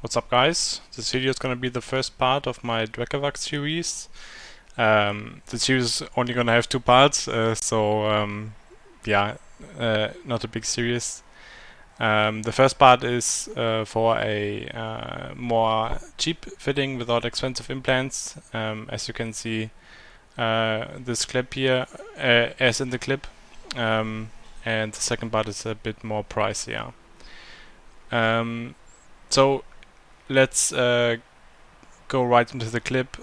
What's up, guys? This video is gonna be the first part of my Drekavac series. The series is only gonna have two parts, yeah, not a big series. The first part is for a more cheap fitting without expensive implants. As you can see, this clip here, as in the clip, and the second part is a bit more pricier. So let's go right into the clip.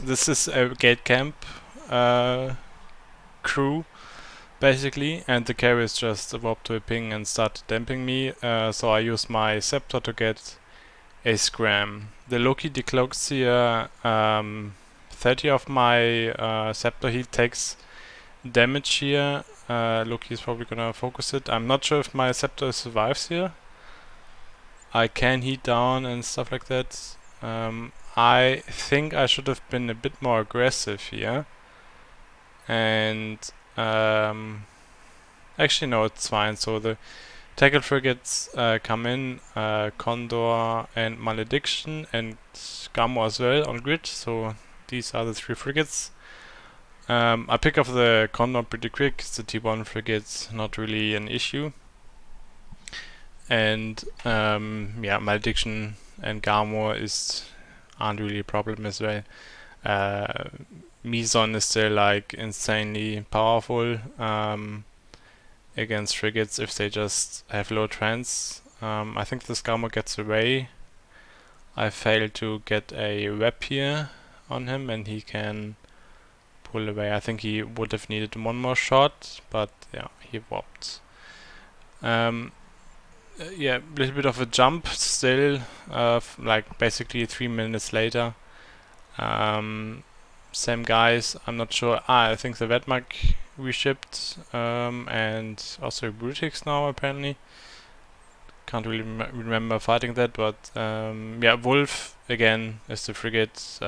This is a gate camp crew basically, and the carriers just warped to a ping and started damping me. So I used my scepter to get a scram. The Loki decloaks here 30 of my scepter. He takes damage here. Loki is probably gonna focus it. I'm not sure if my scepter survives here. I can heat down and stuff like that. I think I should have been a bit more aggressive here. And actually no, it's fine. So the tackle frigates come in, Condor and Malediction and Gamo as well on grid. So these are the three frigates. I pick up the Condor pretty quick. It's the T1 frigates, not really an issue. And yeah, Malediction and Gamo aren't really a problem as well. Meson is still like insanely powerful against frigates if they just have low trans. I think this Gamo gets away. I failed to get a web here on him and he can pull away. I think he would have needed one more shot, but yeah, he warped. Yeah, a little bit of a jump still, like basically 3 minutes later. Same guys, I'm not sure. I think the Vedmak reshipped, and also Brutix now apparently. Can't really remember fighting that, but yeah, Wolf again is the frigate,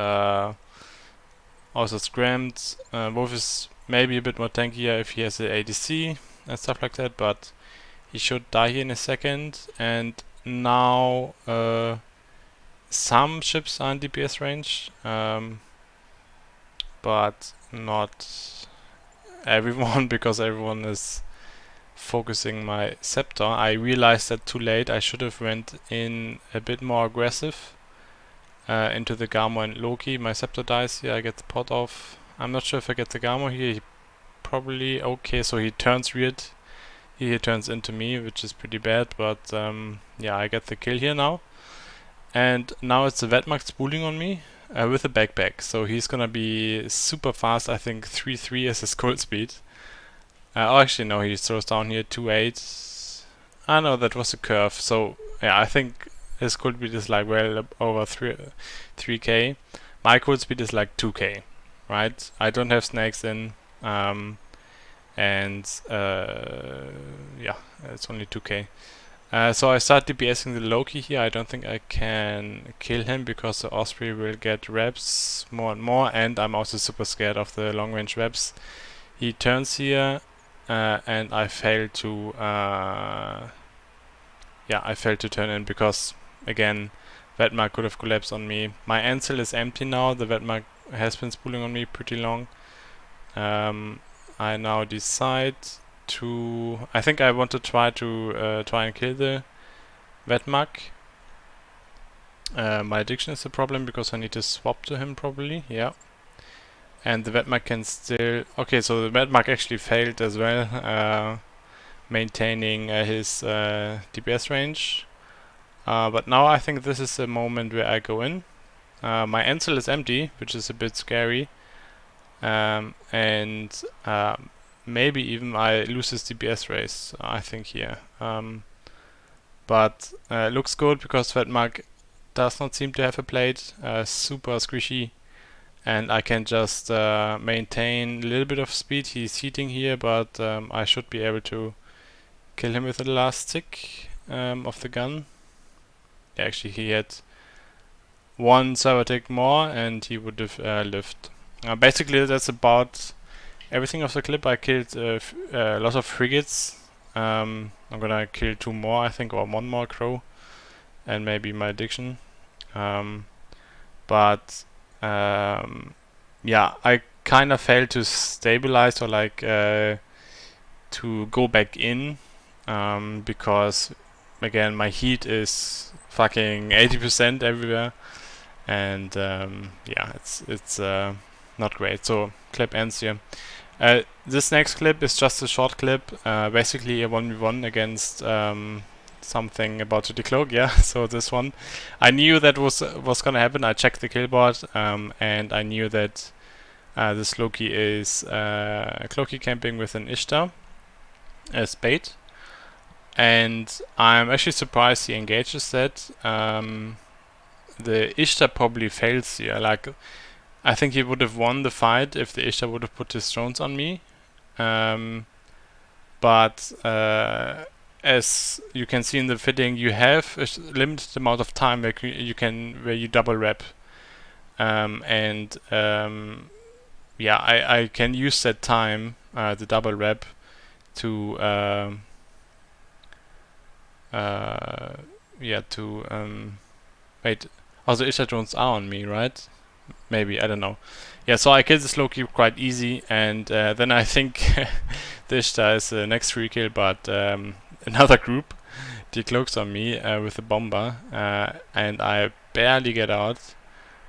also scrammed. Wolf is maybe a bit more tankier if he has the ADC and stuff like that, but he should die here in a second. And now some ships are in DPS range, but not everyone because everyone is focusing my scepter. I realized that too late. I should have went in a bit more aggressive into the Gamo and Loki. My scepter dies here. I get the pot off. I'm not sure if I get the Gamo here. He probably okay. So he turns weird. He turns into me, which is pretty bad, but yeah, I get the kill here now. And now it's the Vedmak spooling on me with a backpack, so he's gonna be super fast. I think 3-3 is his cold speed. Oh, actually no, he throws down here 2-8. Ah no, that was a curve, so yeah, I think his cold speed is like well over 3k. My cold speed is like 2k, right? I don't have snakes in. And yeah, it's only 2k. So I start DPSing the Loki here. I don't think I can kill him because the Osprey will get reps more and more, and I'm also super scared of the long range reps. He turns here, and I fail to yeah, I failed to turn in because again, Vedmak could have collapsed on me. My Ansel is empty now. The Vedmak has been spooling on me pretty long. I now decide to... I think I want to try and kill the Vedmak. My addiction is a problem because I need to swap to him probably, yeah. And the Vedmak can still... Okay, so the Vedmak actually failed as well, maintaining his DPS range. But now I think this is the moment where I go in. My Ansel is empty, which is a bit scary. And maybe even I lose his DPS race, I think here. But looks good because Vedmak does not seem to have a plate, super squishy, and I can just maintain a little bit of speed. He's heating here, but I should be able to kill him with the last tick of the gun. Yeah, actually he had one server tick more and he would have lived. Basically that's about everything of the clip. I killed lots of frigates. I'm gonna kill 2 more I think, or 1 more crow. and maybe my addiction. But yeah, I kind of failed to stabilize or like to go back in, because again my heat is fucking 80% everywhere, and yeah, it's not great. So clip ends here. This next clip is just a short clip, basically a 1v1 against something about to decloak. Yeah, so this one, I knew that was gonna happen. I checked the killboard, and I knew that this Loki is cloaky camping with an Ishtar as bait, and I'm actually surprised he engages that. The Ishtar probably fails here. Like, I think he would have won the fight if the Ishtar would have put his drones on me. But as you can see in the fitting, you have a limited amount of time where you double wrap, and yeah, I can use that time, the double wrap, to yeah, to wait. Also, Ishtar drones are on me, right? Maybe, I don't know. Yeah, so I killed this Loki quite easy, and then I think the Ishtar is the next free kill, but another group decloaks on me with a bomber, and I barely get out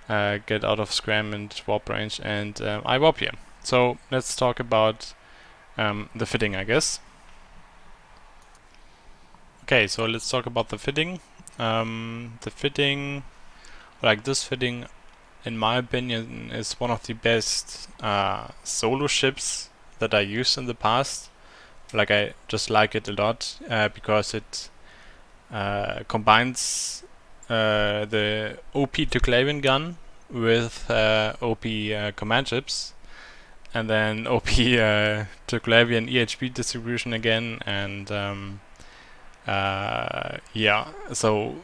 of scram and warp range, and I warp here. So let's talk about the fitting, I guess. Okay, so let's talk about the fitting. The fitting, like this fitting, in my opinion, is one of the best solo ships that I used in the past. Like, I just like it a lot because it combines the OP Tuclavian gun with OP command ships, and then OP Tuclavian EHP distribution again, and yeah, so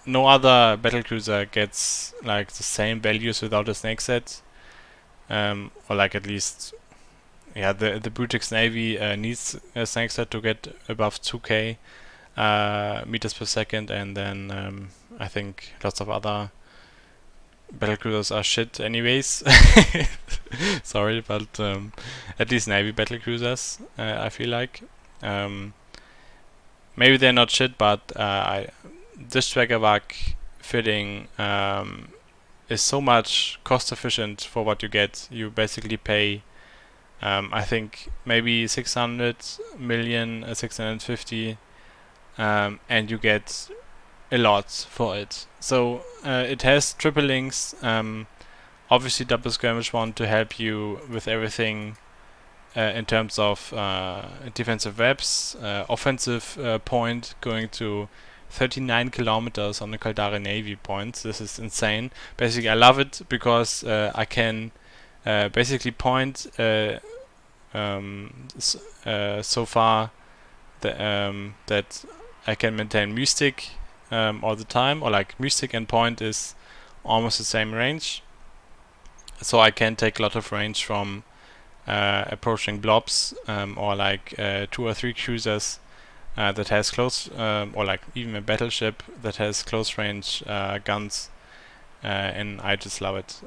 no other battlecruiser gets like the same values without a snake set, or like at least, yeah, the Brutix Navy needs a snake set to get above 2k meters per second, and then I think lots of other battlecruisers are shit anyways. Sorry, but at least Navy battlecruisers, I feel like. Maybe they're not shit, but this Drekavac fitting is so much cost efficient for what you get. You basically pay, I think, maybe 600 million, 650, and you get a lot for it. So it has triple links, obviously double skirmish one to help you with everything in terms of defensive webs, offensive point going to 39 kilometers on the Caldari Navy points. This is insane. Basically, I love it because I can basically point so far that I can maintain Mystic all the time, or like Mystic and point is almost the same range. So I can take a lot of range from approaching blobs, or like 2 or 3 cruisers that has close, or like even a battleship that has close range guns, and I just love it.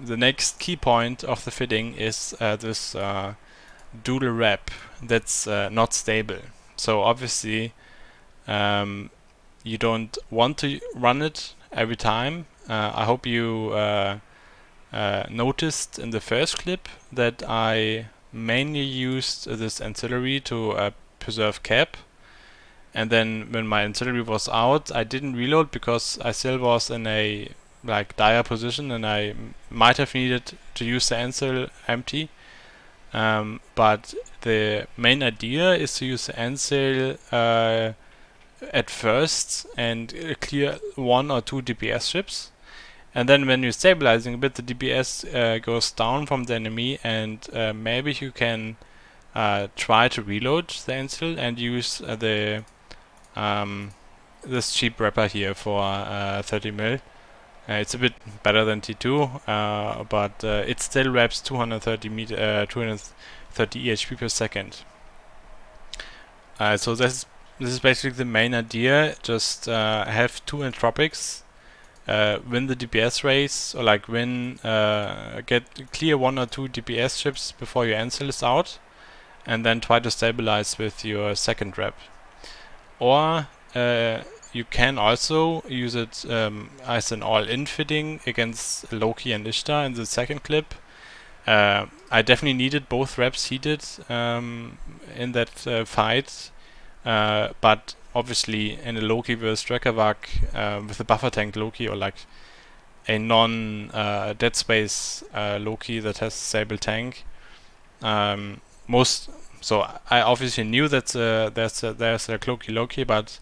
The next key point of the fitting is this dual wrap that's not stable. So obviously you don't want to run it every time. I hope you noticed in the first clip that I mainly used this ancillary to preserve cap, and then when my ancillary was out, I didn't reload because I still was in a like dire position, and I might have needed to use the ancil empty. But the main idea is to use the ancil at first and clear 1 or 2 DPS ships. And then when you're stabilizing a bit, the DPS goes down from the enemy, and maybe you can try to reload the ancil and use this cheap wrapper here for 30 mil. It's a bit better than T2, but it still wraps 230 EHP per second. So that's this is basically the main idea. Just have 2 entropics, win the DPS race, or like get clear 1 or 2 DPS chips before your Ansel is out, and then try to stabilize with your second rep. Or you can also use it as an all-in fitting against Loki and Ishtar in the second clip. I definitely needed both reps heated in that fight, but obviously in a Loki versus Drekavac with a buffer tank Loki, or like a non-Dead Space Loki that has a stable tank, so I obviously knew that there's a Cloaky Loki, but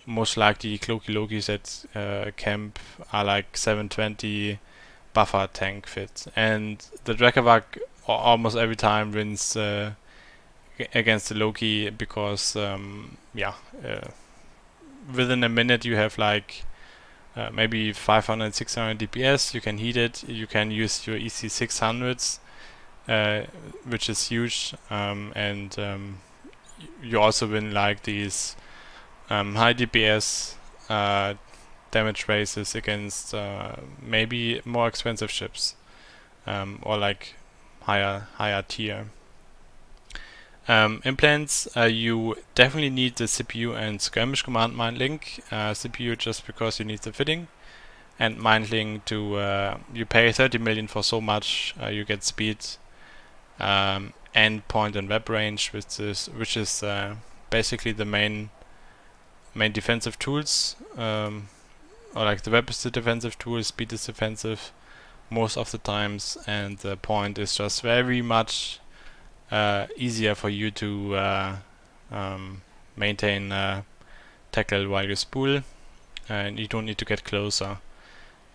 most likely Cloaky Lokis at camp are like 720 buffer tank fit, and the Drekavac almost every time wins against the Loki because within a minute you have like maybe 500, 600 DPS. You can heat it. You can use your EC 600s, which is huge, and you also win like these high DPS damage races against maybe more expensive ships, or like higher tier. Implants, you definitely need the CPU and skirmish command mind link. CPU just because you need the fitting, and mind link to you pay 30 million for so much, you get speed, and point and web range, which is basically the main defensive tools. Or like the web is the defensive tool, speed is defensive most of the times, and the point is just very much easier for you to maintain tackle while you spool, and you don't need to get closer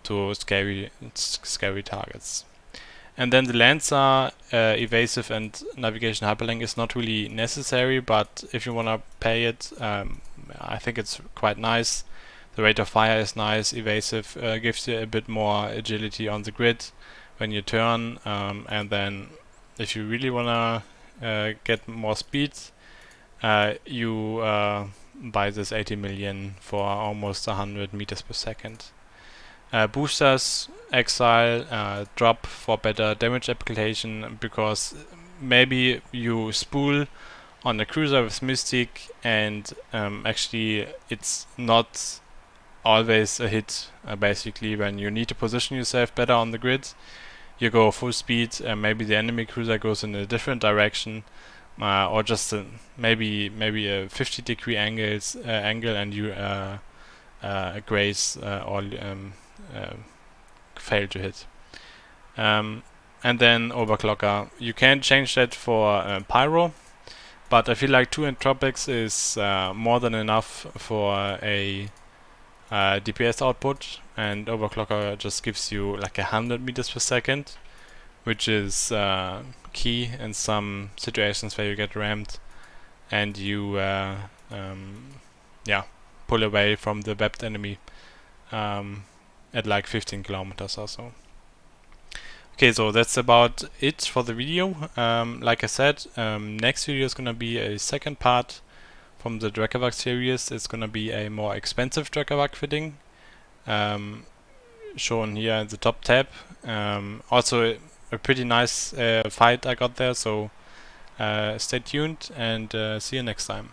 to scary targets. And then the Lancer, evasive and navigation hyperlink is not really necessary, but if you wanna pay it, I think it's quite nice. The rate of fire is nice. Evasive gives you a bit more agility on the grid when you turn, and then if you really wanna get more speed, you buy this 80 million for almost 100 meters per second. Boosters, exile, drop for better damage application, because maybe you spool on a cruiser with Mystic and actually it's not always a hit. Basically, when you need to position yourself better on the grid, you go full speed, and maybe the enemy cruiser goes in a different direction, or just maybe a 50-degree angle, and you graze or fail to hit. And then overclocker, you can change that for pyro, but I feel like 2 entropics is more than enough for a DPS output, and overclocker just gives you like 100 meters per second, which is key in some situations where you get rammed and you pull away from the webbed enemy at like 15 kilometers or so. Okay, so that's about it for the video. Like I said, next video is gonna be a second part from the Drekavac series. It's gonna be a more expensive Drekavac fitting, shown here in the top tab. Also a pretty nice fight I got there, so stay tuned and see you next time.